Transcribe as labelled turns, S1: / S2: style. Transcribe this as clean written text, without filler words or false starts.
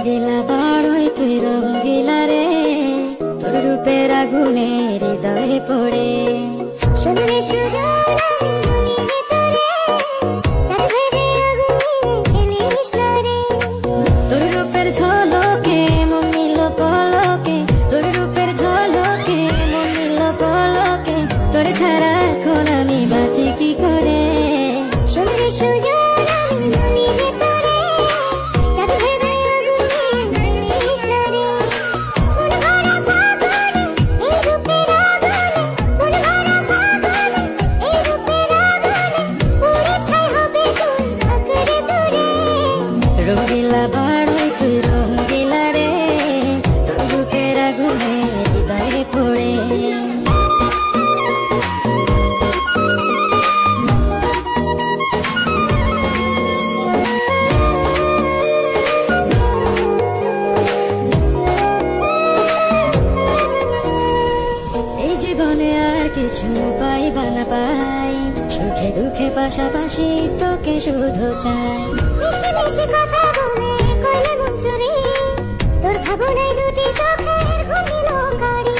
S1: রঙ্গিলা বাড়ই তুই রঙ্গিলা রে, তোর রূপের আগুনে হৃদয়ে পড়ে।
S2: শুনলে সুজন আমি বলি যে তোরে, চাঁদ ভেবে আগুনে ফেলিস না রে।
S1: তোর রূপের ঝলকে মন নিল পলকে, তোর রূপের ঝলকে মন নিল পলকে, তোর ছাড়া এখন আমি বাঁচি কি করে।
S2: শুনলে সুজন আমি বলি যে তোরে, চাঁদ ভেবে আগুনে ফেলিস না রে। মন ভরা ফাগুনে এই রূপের আগুনে, মন ভরা ফাগুনে এই রূপের আগুনে, পুড়ে ছাই হবে তুই আঁকড়ে ধরে।
S1: রঙ্গিলা বাড়ই তুই রঙ্গিলা রে, তোর রূপের আগুনে হৃদয়ে পড়ে। এই জীবনে আর কিছু পাইবা না পাই, সুখে দুঃখে পাশাপাশি তোকে শুধু চাই।
S2: মিষ্টি মিষ্টি কথা বলে কইলে মন চুরি, তোর ভাবনায় দুটি চোখের ঘুম দিল কারি।